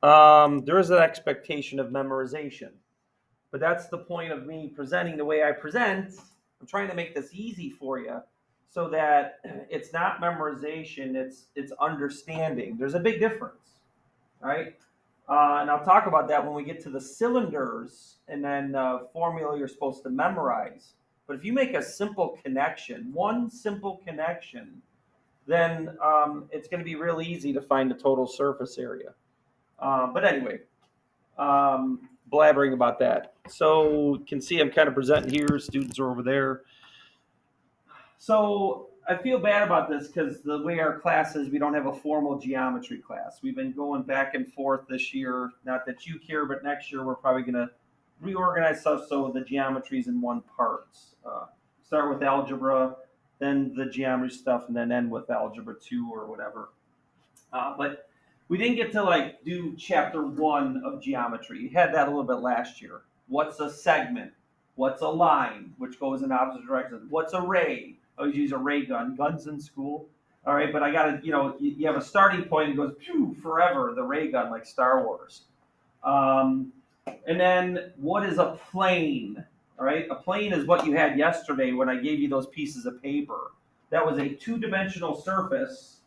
there is an expectation of memorization. But that's the point of me presenting the way I present. I'm trying to make this easy for you so that it's not memorization, it's understanding. There's a big difference, right? And I'll talk about that when we get to the cylinders and then formula you're supposed to memorize. But if you make a simple connection, one simple connection, then it's going to be real easy to find the total surface area. But anyway, blabbering about that. So you can see I'm kind of presenting here. Students are over there. So I feel bad about this because the way our class is, we don't have a formal geometry class. We've been going back and forth this year. Not that you care, but next year we're probably going to reorganize stuff so the geometry's in one part. Start with algebra, then the geometry stuff, and then end with algebra 2 or whatever. But we didn't get to do chapter 1 of geometry. You had that a little bit last year. What's a segment? What's a line, which goes in opposite directions? What's a ray? I always use a ray gun. Guns in school. All right, but I got to, you have a starting point and it goes pew forever, the ray gun, like Star Wars. And then what is a plane? All right, a plane is what you had yesterday when I gave you those pieces of paper. That was a two-dimensional surface,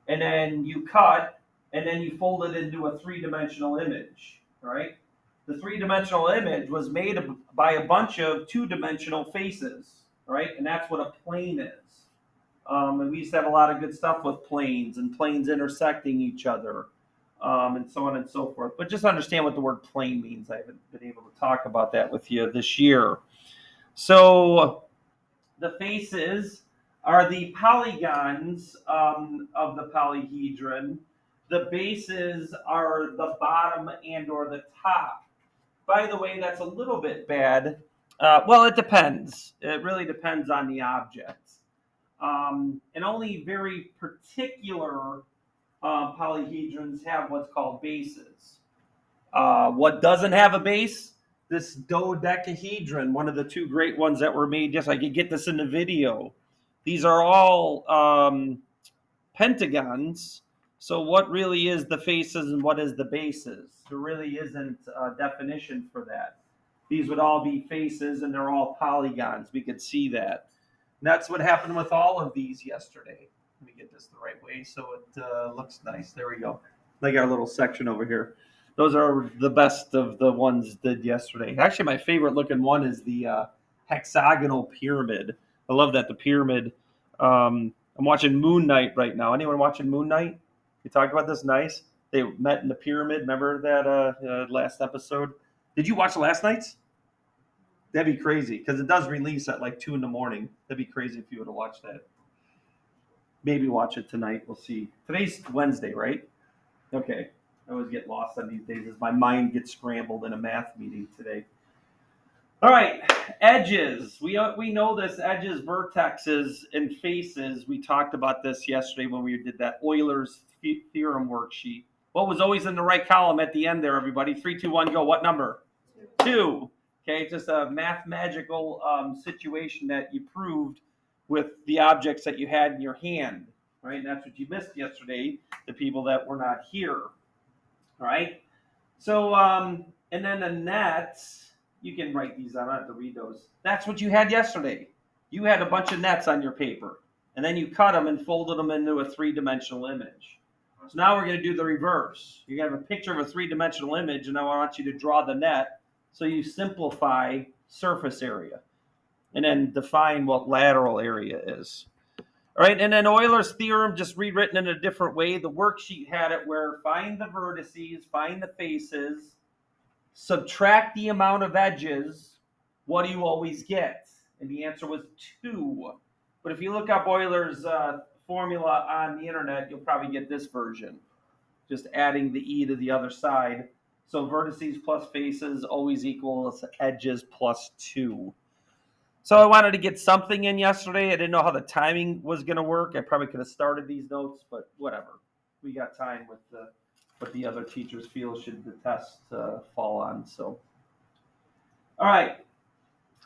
and then you cut, and then you fold it into a three-dimensional image, right? The three-dimensional image was made by a bunch of two-dimensional faces, right? And that's what a plane is. And we used to have a lot of good stuff with planes and planes intersecting each other, and so on and so forth. But just understand what the word plane means. I haven't been able to talk about that with you this year. So the faces are the polygons of the polyhedron. The bases are the bottom and or the top. By the way, that's a little bit bad. Well, it depends. It really depends on the object. And only very particular polyhedrons have what's called bases. What doesn't have a base? This dodecahedron, one of the two great ones that were made. Yes, I could get this in the video. These are all pentagons. So what really is the faces and what is the bases? There really isn't a definition for that. These would all be faces and they're all polygons. We could see that. And that's what happened with all of these yesterday. Let me get this the right way so it looks nice. There we go. Like our little section over here. Those are the best of the ones did yesterday. Actually, my favorite looking one is the hexagonal pyramid. I love that, the pyramid. I'm watching Moon Knight right now. Anyone watching Moon Knight? We talked about this. Nice. They met in the pyramid. Remember that last episode? Did you watch last night's? That'd be crazy because it does release at like 2 a.m. That'd be crazy if you would have watched that. Maybe watch it tonight. We'll see. Today's Wednesday, right? Okay. I always get lost on these days as my mind gets scrambled in a math meeting today. All right, edges. We know this, edges, vertexes, and faces. We talked about this yesterday when we did that Euler's theorem worksheet. What was always in the right column at the end there, everybody? 3, 2, 1, go. What number? 2. Okay, just a mathematical situation that you proved with the objects that you had in your hand. Right, and that's what you missed yesterday, the people that were not here. All right, so and then the nets, you can write these down. I don't have to read those. That's what you had yesterday. You had a bunch of nets on your paper, and then you cut them and folded them into a three-dimensional image. So now we're going to do the reverse. You're going to have a picture of a three-dimensional image, and I want you to draw the net, so you simplify surface area, and then define what lateral area is. All right, and then Euler's theorem, just rewritten in a different way. The worksheet had it where find the vertices, find the faces, subtract the amount of edges. What do you always get? And the answer was 2. But if you look up Euler's formula on the internet, you'll probably get this version, just adding the e to the other side. So vertices plus faces always equals edges plus 2. So I wanted to get something in yesterday. I didn't know how the timing was going to work. I probably could have started these notes, but whatever. We got time with what the other teachers feel should the test fall on. So, all right.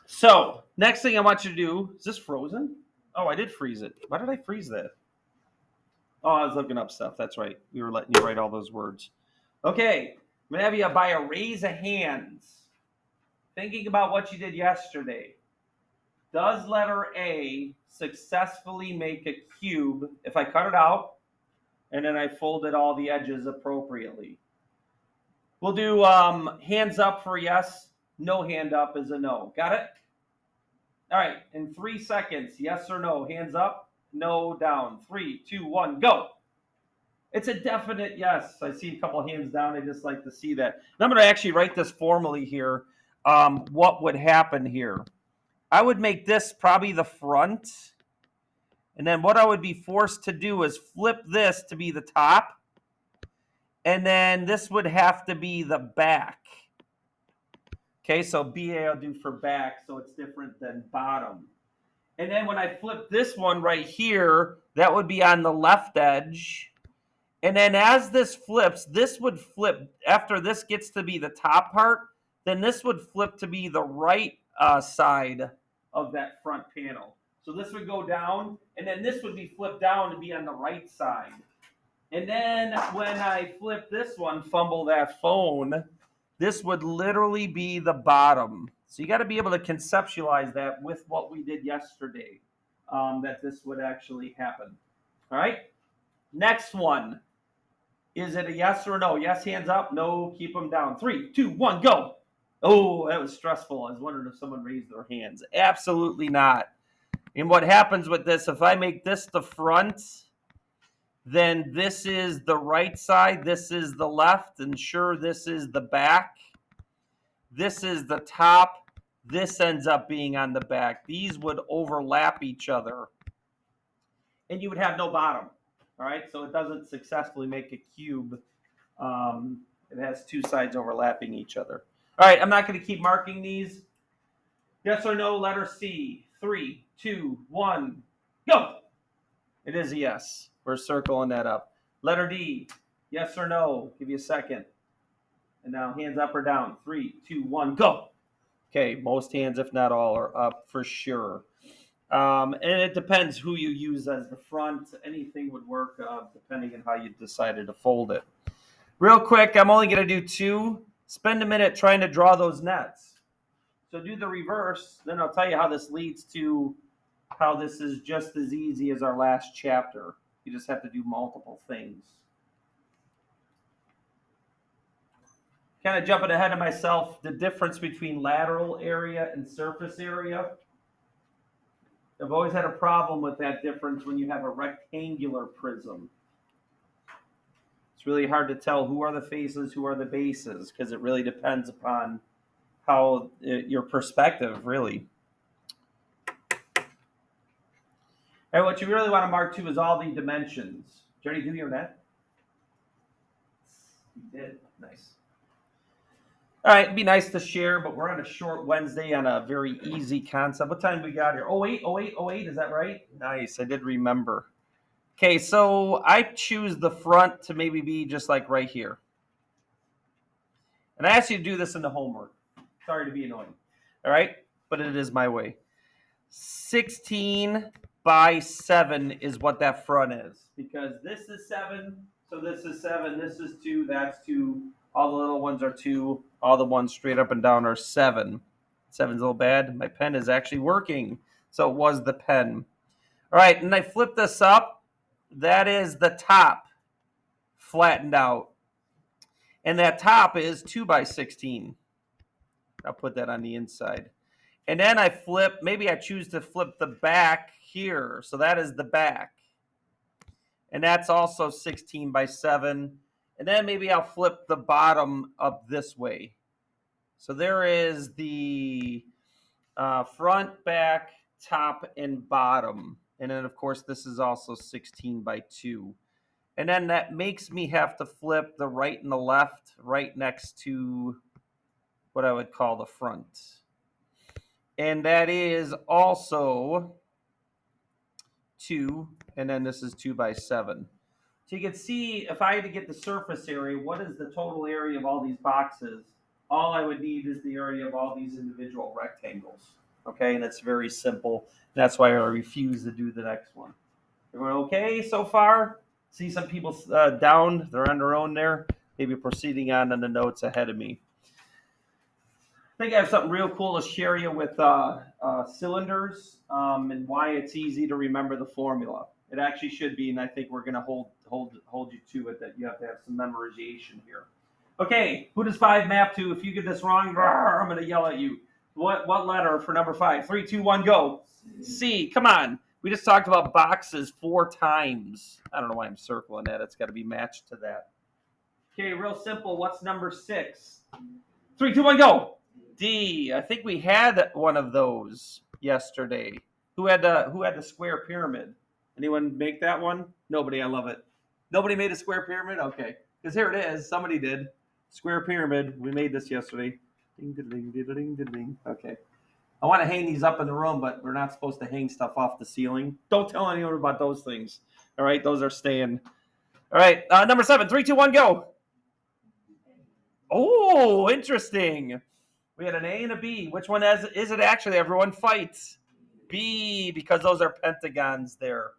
So next thing I want you to do, is this frozen? Oh, I did freeze it. Why did I freeze that? Oh, I was looking up stuff. That's right. We were letting you write all those words. Okay, I'm going to have you by a raise of hands. Thinking about what you did yesterday. Does letter A successfully make a cube if I cut it out and then I folded all the edges appropriately? We'll do hands up for yes. No hand up is a no. Got it? All right, in 3 seconds, yes or no. Hands up, no down. 3, 2, 1, go. It's a definite yes. I see a couple of hands down. I just like to see that. And I'm going to actually write this formally here. What would happen here? I would make this probably the front. And then what I would be forced to do is flip this to be the top. And then this would have to be the back. Okay, so BA I'll do for back, so it's different than bottom. And then when I flip this one right here, that would be on the left edge. And then as this flips, this would flip. After this gets to be the top part, then this would flip to be the right side of that front panel. So this would go down, and then this would be flipped down to be on the right side. And then when I flip this one, fumble that phone, this would literally be the bottom. So you got to be able to conceptualize that with what we did yesterday, that this would actually happen. All right? Next one. Is it a yes or no? Yes, hands up. No, keep them down. 3, 2, 1, go. Oh, that was stressful. I was wondering if someone raised their hands. Absolutely not. And what happens with this, if I make this the front, then this is the right side, this is the left, and sure, this is the back. This is the top. This ends up being on the back. These would overlap each other. And you would have no bottom. All right, so it doesn't successfully make a cube. It has two sides overlapping each other. All right, I'm not going to keep marking these. Yes or no, letter C. 3, 2, 1, go. It is a yes. We're circling that up. Letter D. Yes or no. Give you a second. And now hands up or down. 3, 2, 1, go. Okay, most hands, if not all, are up for sure. And it depends who you use as the front. Anything would work depending on how you decided to fold it. Real quick, I'm only going to do 2. Spend a minute trying to draw those nets. So do the reverse, then I'll tell you how this leads to how this is just as easy as our last chapter. You just have to do multiple things. Kind of jumping ahead of myself, the difference between lateral area and surface area. I've always had a problem with that difference when you have a rectangular prism. It's really hard to tell who are the faces, who are the bases, because it really depends upon how your perspective, really. And what you really want to mark too is all the dimensions. Did you already do your net? You did. Nice. All right, it'd be nice to share, but we're on a short Wednesday on a very easy concept. What time do we got here? 08, is that right? Nice, I did remember. Okay, so I choose the front to maybe be just like right here. And I asked you to do this in the homework. Sorry to be annoying. All right, but it is my way. 16 by 7 is what that front is. Because this is 7, so this is 7, this is 2, that's 2. All the little ones are 2. All the ones straight up and down are 7. 7's a little bad. My pen is actually working. So it was the pen. All right, and I flip this up. That is the top flattened out. And that top is 2 by 16. I'll put that on the inside. And then I flip, maybe I choose to flip the back here. So that is the back. And that's also 16 by 7. And then maybe I'll flip the bottom up this way. So there is the front, back, top, and bottom. And then, of course, this is also 16 by 2. And then that makes me have to flip the right and the left right next to what I would call the front. And that is also 2, and then this is 2 by 7. So you can see if I had to get the surface area, what is the total area of all these boxes? All I would need is the area of all these individual rectangles. Okay, and it's very simple. That's why I refuse to do the next one. Everyone okay so far? See some people down, they're on their own there. maybe proceeding on in the notes ahead of me. I think I have something real cool to share you with cylinders and why it's easy to remember the formula. It actually should be, and I think we're going to hold you to it that you have to have some memorization here. Okay, who does 5 map to? If you get this wrong, I'm going to yell at you. What letter for number 5? 3, 2, 1, go. C. Come on. We just talked about boxes 4 times. I don't know why I'm circling that. It's got to be matched to that. Okay, real simple. What's number 6? 3, 2, 1, go. D. I think we had one of those yesterday. Who had the square pyramid? Anyone make that one? Nobody. I love it. Nobody made a square pyramid? Okay. Because here it is. Somebody did. Square pyramid. We made this yesterday. Ding, ding, ding, ding, ding, ding. Okay. I want to hang these up in the room, but we're not supposed to hang stuff off the ceiling. Don't tell anyone about those things. All right. Those are staying. All right. Number 7. 3, 2, 1, go. Oh, interesting. We had an A and a B. Which one is it actually? Everyone fights. B, because those are pentagons there.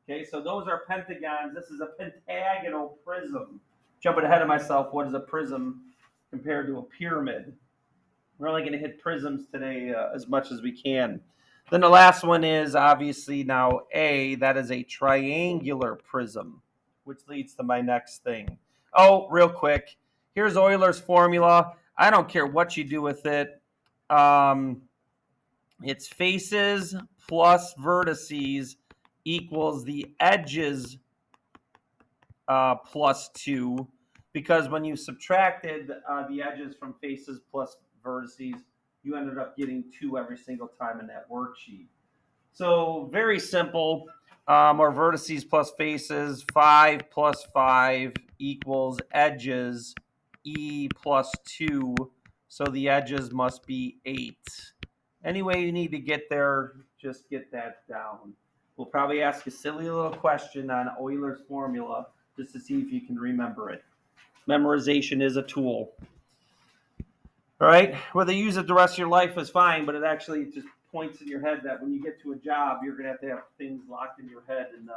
Okay, so those are pentagons. This is a pentagonal prism. Jumping ahead of myself, what is a prism compared to a pyramid? We're only going to hit prisms today as much as we can. Then the last one is obviously now A. That is a triangular prism, which leads to my next thing. Oh, real quick. Here's Euler's formula. I don't care what you do with it. It's faces plus vertices equals the edges plus 2. Because when you subtracted the edges from faces plus vertices, you ended up getting 2 every single time in that worksheet. So very simple. Or vertices plus faces, 5 plus 5 equals edges, E plus 2. So the edges must be 8. Any way you need to get there, just get that down. We'll probably ask a silly little question on Euler's formula just to see if you can remember it. Memorization is a tool. All right? Whether you use it the rest of your life is fine, but it actually just points in your head that when you get to a job, you're going to have things locked in your head and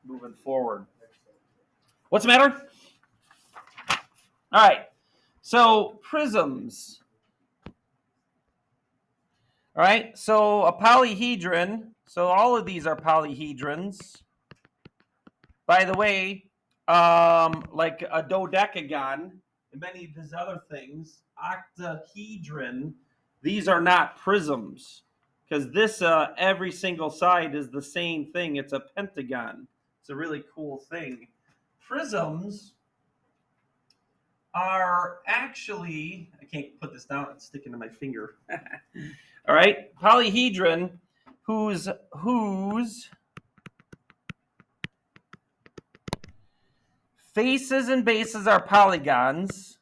moving forward. What's the matter? All right. So prisms. All right. So a polyhedron. So all of these are polyhedrons. By the way, like a dodecagon and many of these other things, octahedron, these are not prisms. Because this, every single side is the same thing. It's a pentagon. It's a really cool thing. Prisms are actually, I can't put this down, it's sticking to my finger. All right, polyhedron, whose faces and bases are polygons.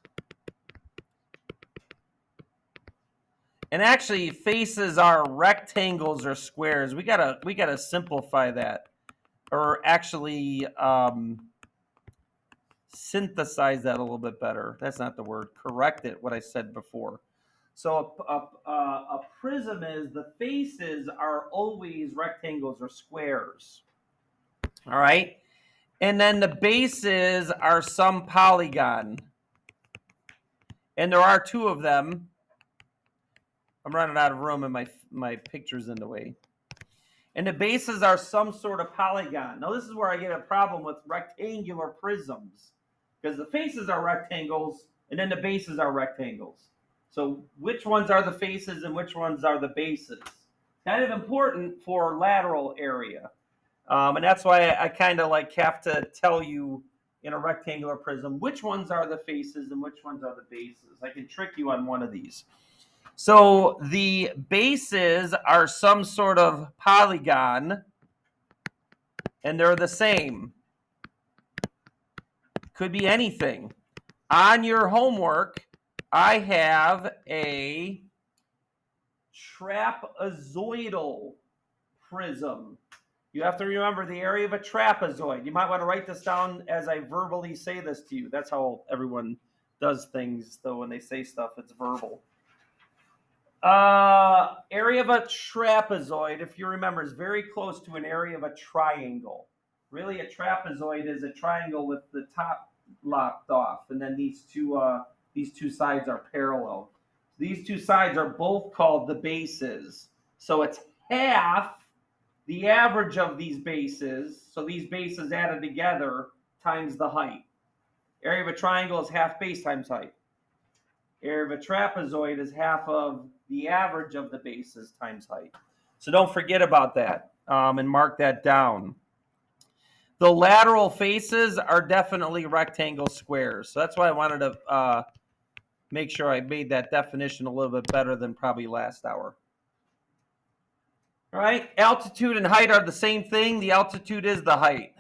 And actually, faces are rectangles or squares. We gotta simplify that, or actually synthesize that a little bit better. That's not the word. Correct it. What I said before. So a prism is the faces are always rectangles or squares. All right, and then the bases are some polygon, and there are 2 of them. I'm running out of room and my picture's in the way. And the bases are some sort of polygon. Now this is where I get a problem with rectangular prisms. Because the faces are rectangles and then the bases are rectangles. So which ones are the faces and which ones are the bases? Kind of important for lateral area. And that's why I kind of like have to tell you in a rectangular prism which ones are the faces and which ones are the bases. I can trick you on one of these. So the bases are some sort of polygon, and they're the same. Could be anything. On your homework, I have a trapezoidal prism. You have to remember the area of a trapezoid. You might want to write this down as I verbally say this to you. That's how everyone does things, though, when they say stuff, it's verbal. Area of a trapezoid, if you remember, is very close to an area of a triangle. Really, a trapezoid is a triangle with the top locked off, and then these two sides are parallel. These two sides are both called the bases. So it's half the average of these bases. So these bases added together times the height. Area of a triangle is half base times height. Area of a trapezoid is half of the average of the bases times height. So don't forget about that, and mark that down. The lateral faces are definitely rectangle squares. So that's why I wanted to make sure I made that definition a little bit better than probably last hour. All right, altitude and height are the same thing. The altitude is the height.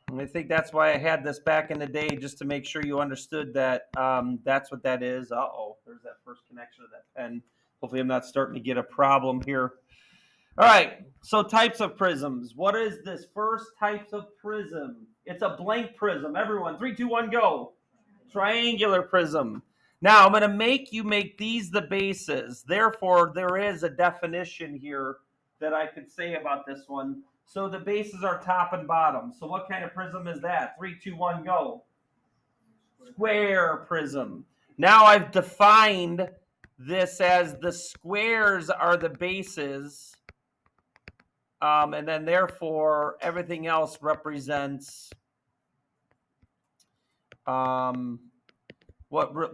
And I think that's why I had this back in the day, just to make sure you understood that that's what that is. Uh-oh, there's that first connection of that pen. Hopefully I'm not starting to get a problem here. All right, so types of prisms. What is this first types of prism? It's a blank prism. Everyone, 3, 2, 1, go. Triangular prism. Now I'm going to make you make these the bases. Therefore, there is a definition here that I could say about this one. So the bases are top and bottom. So what kind of prism is that? 3, 2, 1, go. Square prism. Now I've defined this as the squares are the bases. And then therefore everything else represents what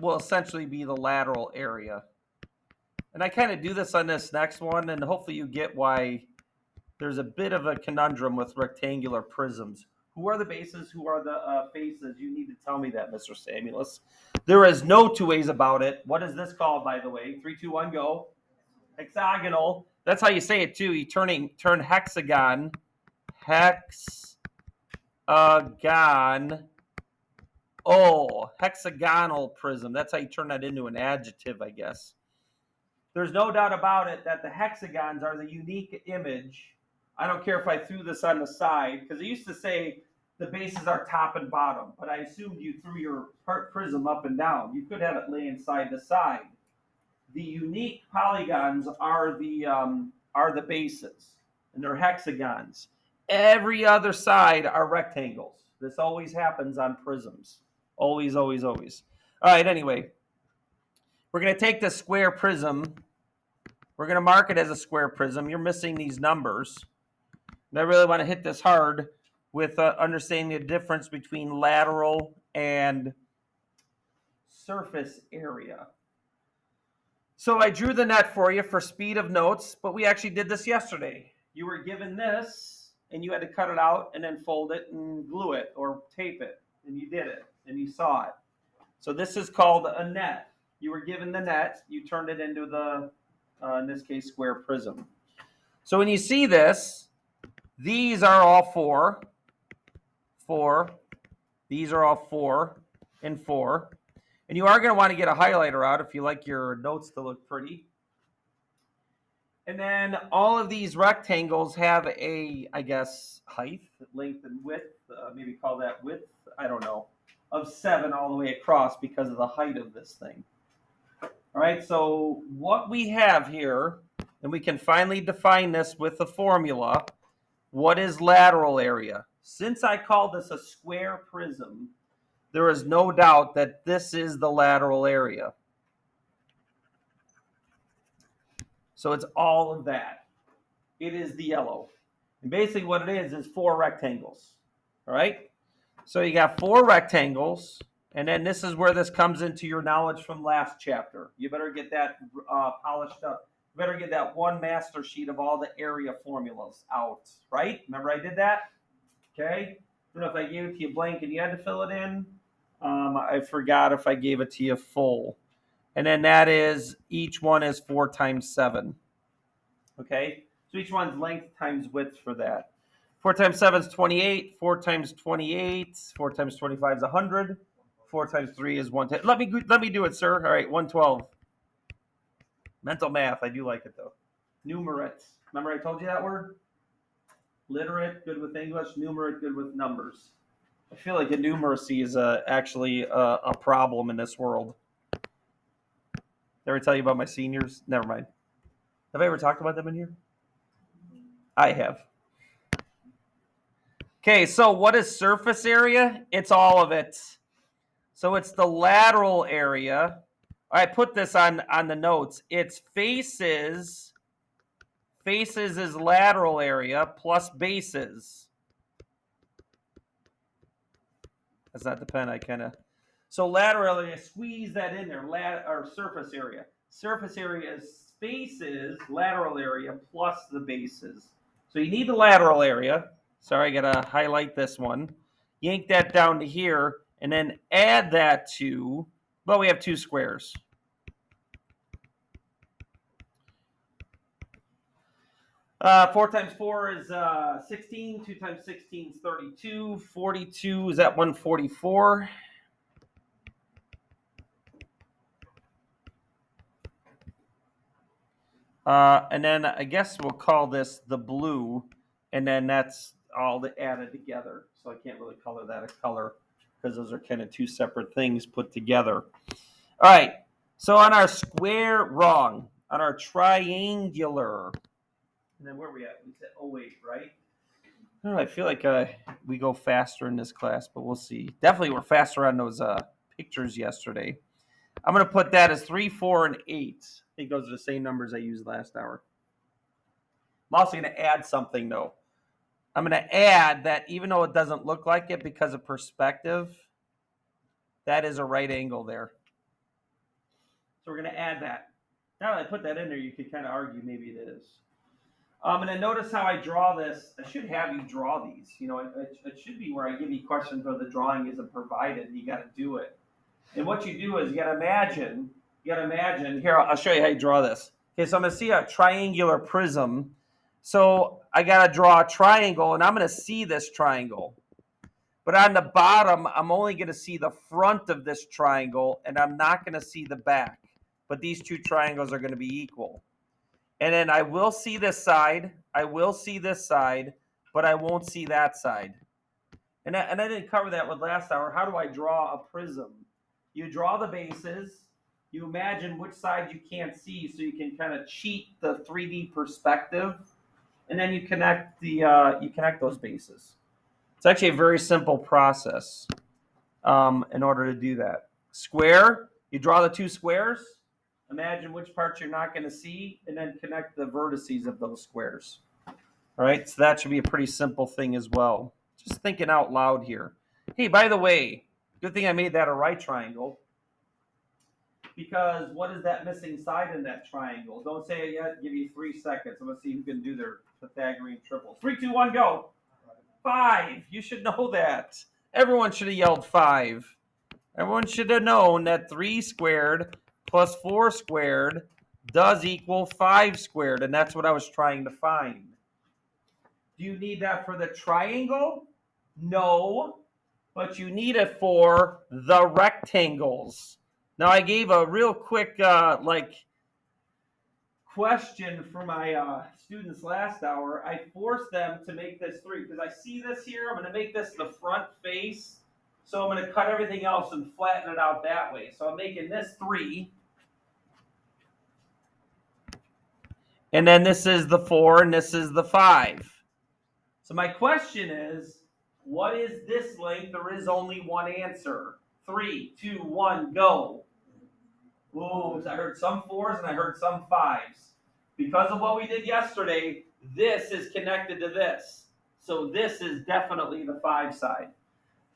will essentially be the lateral area. And I kind of do this on this next one, and hopefully you get why there's a bit of a conundrum with rectangular prisms. Who are the bases? Who are the faces? You need to tell me that, Mr. Samuelus. There is no two ways about it. What is this called, by the way? 3, 2, 1, go. Hexagonal. That's how you say it too. You turn hexagon. Hexagon. Oh, hexagonal prism. That's how you turn that into an adjective, I guess. There's no doubt about it that the hexagons are the unique image. I don't care if I threw this on the side, because I used to say the bases are top and bottom, but I assumed you threw your prism up and down. You could have it laying side to side. The unique polygons are the bases, and they're hexagons. Every other side are rectangles. This always happens on prisms. Always, always, always. All right, anyway, we're going to take this square prism. We're going to mark it as a square prism. You're missing these numbers. And I really want to hit this hard with understanding the difference between lateral and surface area. So I drew the net for you for speed of notes, but we actually did this yesterday. You were given this, and you had to cut it out and then fold it and glue it or tape it, and you did it, and you saw it. So this is called a net. You were given the net. You turned it into the, in this case, square prism. So when you see this, these are all 4. These are all 4 and 4. And you are going to want to get a highlighter out if you like your notes to look pretty. And then all of these rectangles have a, I guess, height, length, and width. Maybe call that width, I don't know, of 7 all the way across because of the height of this thing. All right, so what we have here, and we can finally define this with the formula, what is lateral area? Since I call this a square prism, there is no doubt that this is the lateral area. So it's all of that. It is the yellow. And basically what it is 4 rectangles. All right? So you got 4 rectangles, and then this is where this comes into your knowledge from last chapter. You better get that polished up. You better get that one master sheet of all the area formulas out, right? Remember I did that? Okay? I don't know if I gave it to you blank and you had to fill it in. I forgot if I gave it to you full. And then that is, each one is 4 times 7. Okay? So each one's length times width for that. 4 times 7 is 28. 4 times 28. 4 times 25 is 100. 4 times 3 is 110. Let me do it, sir. All right, 112. Mental math. I do like it, though. Numerate. Remember I told you that word? Literate, good with English. Numerate, good with numbers. I feel like innumeracy is actually a problem in this world. Did I ever tell you about my seniors? Never mind. Have I ever talked about them in here? I have. Okay, so what is surface area? It's all of it. So it's the lateral area. I put this on the notes. It's faces. Faces is lateral area plus bases. That's not the pen. I kind of. So lateral area, squeeze that in there. Or surface area. Surface area is faces, lateral area plus the bases. So you need the lateral area. Sorry, I got to highlight this one. Yank that down to here, and then add that to, well, we have two squares. Four times 4 is 16. 2 times 16 is 32. 42 is at 144. And then I guess we'll call this the blue, and then that's all added together. So I can't really color that a color because those are kind of two separate things put together. All right. So on our square, wrong. On our triangular, and then where are we at? We said 08, right? I don't know, I feel like we go faster in this class, but we'll see. Definitely we're faster on those pictures yesterday. I'm going to put that as 3, 4, and 8. I think those are the same numbers I used last hour. I'm also going to add something, though. I'm going to add that even though it doesn't look like it because of perspective, that is a right angle there. So we're going to add that. Now that I put that in there, you could kind of argue maybe it is. And then notice how I draw this. I should have you draw these. You know, it should be where I give you questions where the drawing isn't provided. You got to do it. And what you do is you got to imagine. Here, I'll show you how you draw this. Okay, so I'm going to see a triangular prism. So I got to draw a triangle, and I'm going to see this triangle. But on the bottom, I'm only going to see the front of this triangle, and I'm not going to see the back. But these two triangles are going to be equal. And then I will see this side, but I won't see that side. And I didn't cover that with last hour. How do I draw a prism? You draw the bases. You imagine which side you can't see, so you can kind of cheat the 3D perspective, and then you connect those bases. It's actually a very simple process in order to do that. Square, you draw the two squares. Imagine which parts you're not going to see, and then connect the vertices of those squares. All right, so that should be a pretty simple thing as well. Just thinking out loud here. Hey, by the way, good thing I made that a right triangle, because what is that missing side in that triangle? Don't say it yet. Give you 3 seconds. I'm going to see who can do their Pythagorean triples. 3, 2, 1, go. 5. You should know that. Everyone should have yelled 5. Everyone should have known that 3 squared plus 4 squared does equal 5 squared, and that's what I was trying to find. Do you need that for the triangle? No, but you need it for the rectangles. Now, I gave a real quick question for my students last hour. I forced them to make this 3 because I see this here. I'm going to make this the front face. So I'm going to cut everything else and flatten it out that way. So I'm making this 3. And then this is the 4 and this is the 5. So my question is, what is this length? There is only one answer. 3, 2, 1, go. Whoa, I heard some 4s and I heard some 5s. Because of what we did yesterday, this is connected to this. So this is definitely the 5 side.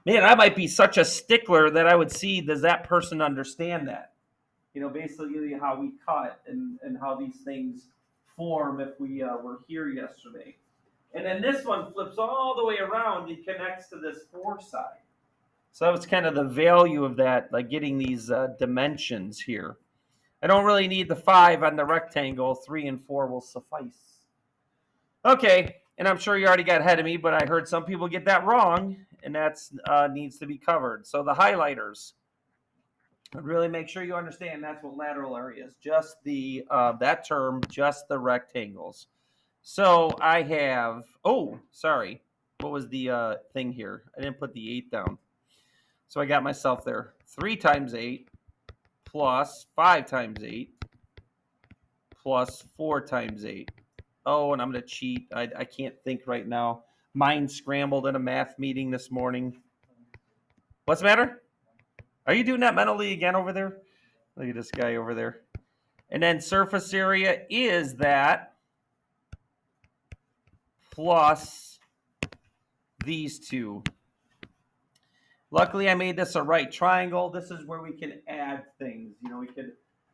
Man, I might be such a stickler that I would see, does that person understand that? You know, basically how we cut and how these things form if we were here yesterday. And then this one flips all the way around and connects to this 4 side. So that was kind of the value of that, like getting these dimensions here. I don't really need the 5 on the rectangle. 3 and 4 will suffice. Okay, and I'm sure you already got ahead of me, but I heard some people get that wrong, and that needs to be covered. So the highlighters. Really make sure you understand that's what lateral area is. Just the that term, just the rectangles. So I have, what was the thing here? I didn't put the 8 down. So I got myself there. 3 times 8 plus 5 times 8 plus 4 times 8. Oh, and I'm going to cheat. I can't think right now. Mind scrambled in a math meeting this morning. What's the matter? Are you doing that mentally again over there? Look at this guy over there. And then surface area is that plus these two. Luckily, I made this a right triangle. This is where we can add things. You know,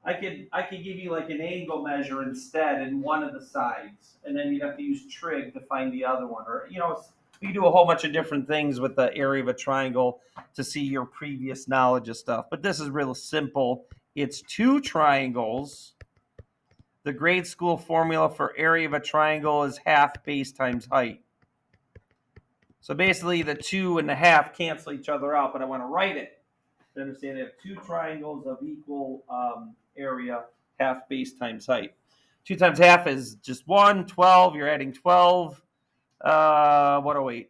I could give you like an angle measure instead in one of the sides, and then you'd have to use trig to find the other one. Or, you know, you do a whole bunch of different things with the area of a triangle to see your previous knowledge of stuff. But this is real simple. It's two triangles. The grade school formula for area of a triangle is half base times height. So basically the 2 and the half cancel each other out, but I want to write it to understand they have two triangles of equal area, half base times height. 2 times half is just 1, 12. You're adding 12. 108.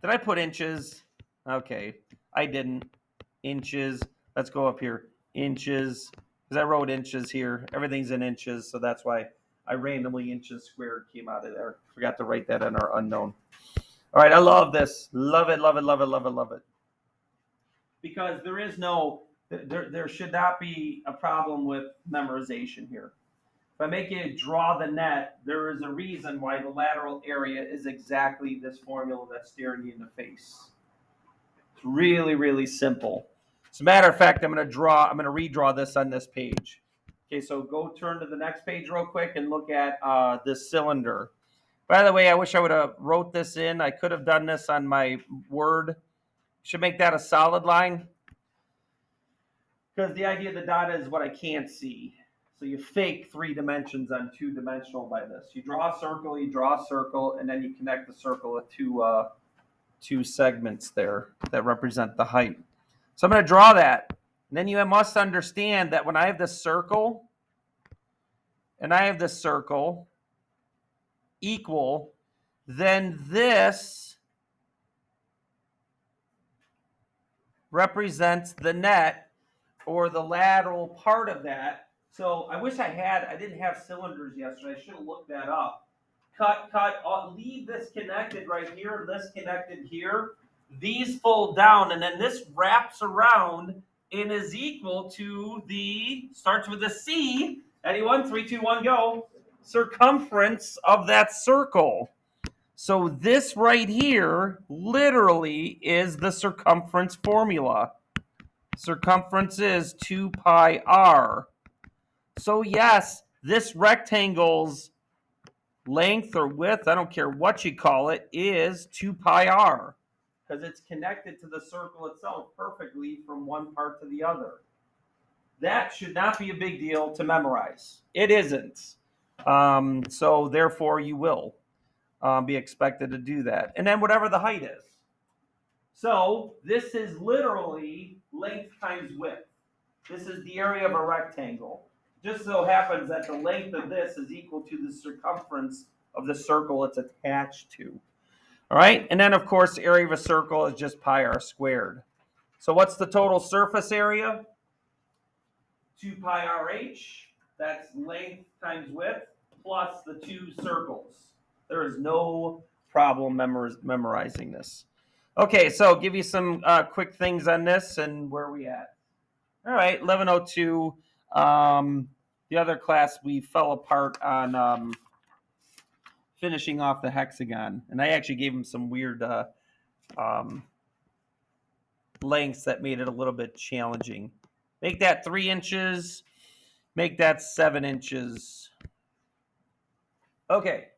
Did I put inches? Okay, I didn't. Inches. Let's go up here. Inches. Because I wrote inches here. Everything's in inches, so that's why I randomly inches squared came out of there. Forgot to write that in our unknown. All right, I love this. Love it, love it, love it, love it, love it. Because there should not be a problem with memorization here. If I make you draw the net, there is a reason why the lateral area is exactly this formula that's staring you in the face. It's really, really simple. As a matter of fact, I'm going to redraw this on this page. Okay, so go turn to the next page real quick and look at this cylinder. By the way, I wish I would have wrote this in. I could have done this on my Word. Should make that a solid line. Because the idea of the dot is what I can't see. So you fake 3 dimensions on 2-dimensional by this. You draw a circle, and then you connect the circle with two segments there that represent the height. So I'm going to draw that. And then you must understand that when I have this circle and I have this circle equal, then this represents the net or the lateral part of that. So I wish I didn't have cylinders yesterday. I should have looked that up. Cut, leave this connected right here, this connected here. These fold down, and then this wraps around and is equal to starts with a C. Anyone? 3, 2, 1, go. Circumference of that circle. So this right here literally is the circumference formula. Circumference is 2 pi r. So yes, this rectangle's length or width, I don't care what you call it, is 2 pi r. Because it's connected to the circle itself perfectly from one part to the other. That should not be a big deal to memorize. It isn't. So therefore, you will be expected to do that. And then whatever the height is. So this is literally length times width. This is the area of a rectangle. Just so happens that the length of this is equal to the circumference of the circle it's attached to. All right, and then of course the area of a circle is just pi r squared. So what's the total surface area? 2 pi rh, that's length times width, plus the 2 circles. There is no problem memorizing this. Okay, so give you some quick things on this and where are we at? All right, 1102. The other class we fell apart on finishing off the hexagon, and I actually gave him some weird lengths that made it a little bit challenging. Make that 3 inches, make that 7 inches. Okay,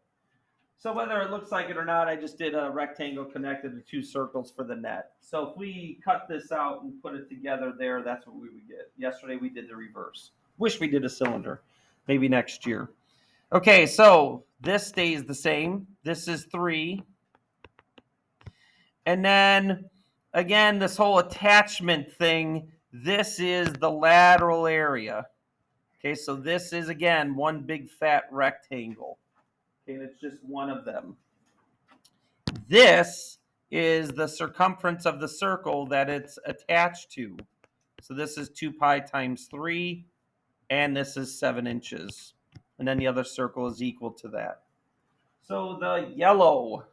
so whether it looks like it or not, I just did a rectangle connected to 2 circles for the net. So if we cut this out and put it together there, that's what we would get. Yesterday we did the reverse. Wish we did a cylinder, maybe next year. Okay, so this stays the same. This is 3. And then, again, this whole attachment thing, this is the lateral area. Okay, so this is, again, one big fat rectangle. Okay, and it's just one of them. This is the circumference of the circle that it's attached to. So this is 2 pi times 3, and this is 7 inches. And then the other circle is equal to that. So the yellow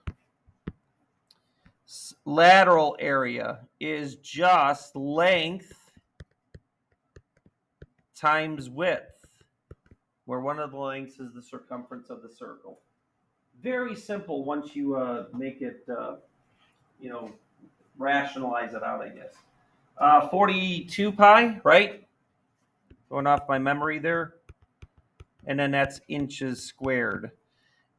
lateral area is just length times width, where one of the lengths is the circumference of the circle. Very simple once you make it, rationalize it out, I guess. 42 pi, right? Going off my memory there. And then that's inches squared.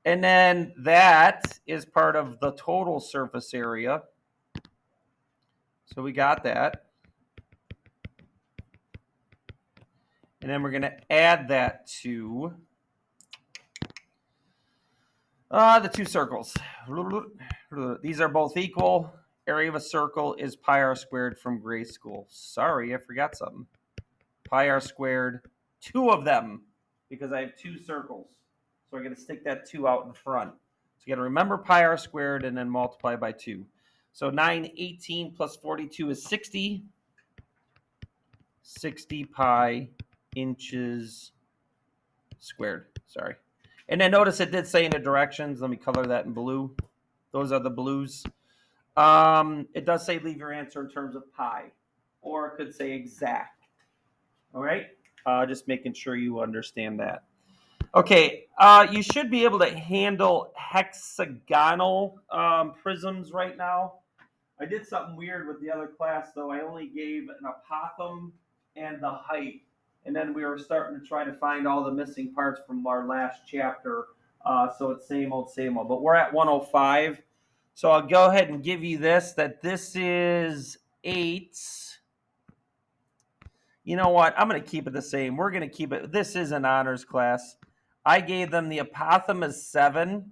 And then that is part of the total surface area. So we got that. And then we're going to add that to the two circles. These are both equal. Area of a circle is pi r squared from grade school. Sorry, I forgot something. Pi r squared, two of them, because I have two circles. So I got to stick that 2 out in front. So you got to remember pi r squared and then multiply by 2. So 918 plus 42 is 60. 60 pi inches squared. Sorry. And then notice it did say in the directions. Let me color that in blue. Those are the blues. It does say leave your answer in terms of pi, or it could say exact. All right? Just making sure you understand that. Okay, you should be able to handle hexagonal prisms right now. I did something weird with the other class, though. I only gave an apothem and the height, and then we were starting to try to find all the missing parts from our last chapter. So it's same old, same old. But we're at 105. So I'll go ahead and give you this, that this is 8. You know what? I'm going to keep it the same. We're going to keep it. This is an honors class. I gave them the apothem as 7.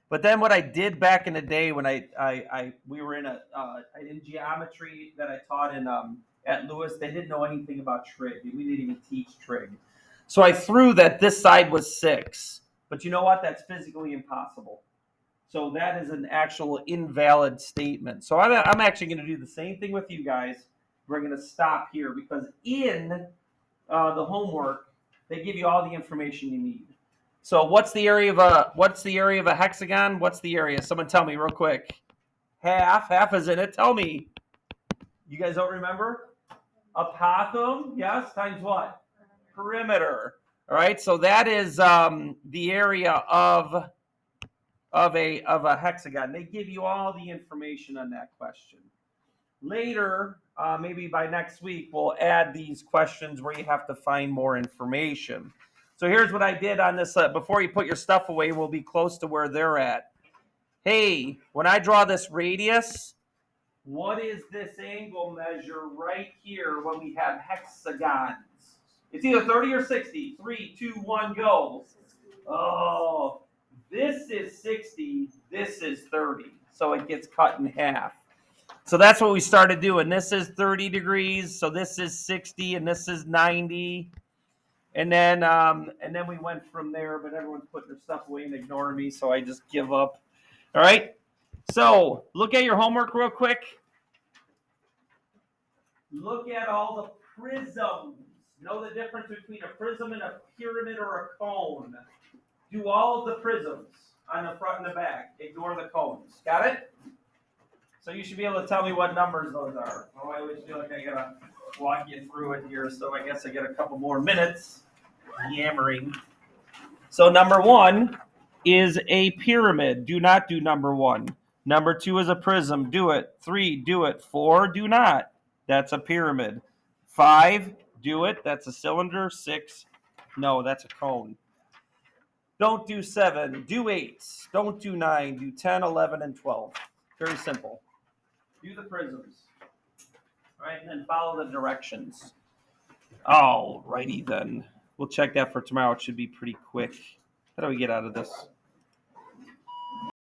But then what I did back in the day when we were in in geometry that I taught in at Lewis, they didn't know anything about trig. We didn't even teach trig. So I threw that this side was 6. But you know what? That's physically impossible. So that is an actual invalid statement. So I'm actually going to do the same thing with you guys. We're going to stop here because in the homework they give you all the information you need. So what's the area of a hexagon? What's the area? Someone tell me real quick. Half is in it. Tell me. You guys don't remember? Apothem, yes, times what? Perimeter. All right. So that is the area of a hexagon. They give you all the information on that question. Later, maybe by next week, we'll add these questions where you have to find more information. So here's what I did on this. Before you put your stuff away, we'll be close to where they're at. Hey, when I draw this radius, what is this angle measure right here when we have hexagons? It's either 30 or 60. 3, 2, 1, go. Oh, this is 60. This is 30. So it gets cut in half. So that's what we started doing. This is 30 degrees. So this is 60 and this is 90. And then we went from there, but everyone's putting their stuff away and ignoring me, so I just give up. All right. So look at your homework real quick. Look at all the prisms. Know the difference between a prism and a pyramid or a cone. Do all of the prisms on the front and the back. Ignore the cones. Got it? So you should be able to tell me what numbers those are. Oh, I always feel like I gotta walk you through it here, so I guess I get a couple more minutes yammering. So number 1 is a pyramid. Do not do number 1. Number 2 is a prism. Do it. 3, do it. 4, do not. That's a pyramid. 5, do it. That's a cylinder. 6, no, that's a cone. Don't do 7. Do 8. Don't do 9. Do 10, 11, and 12. Very simple. Do the prisms. All right, and then follow the directions. All righty then. We'll check that for tomorrow. It should be pretty quick. How do we get out of this?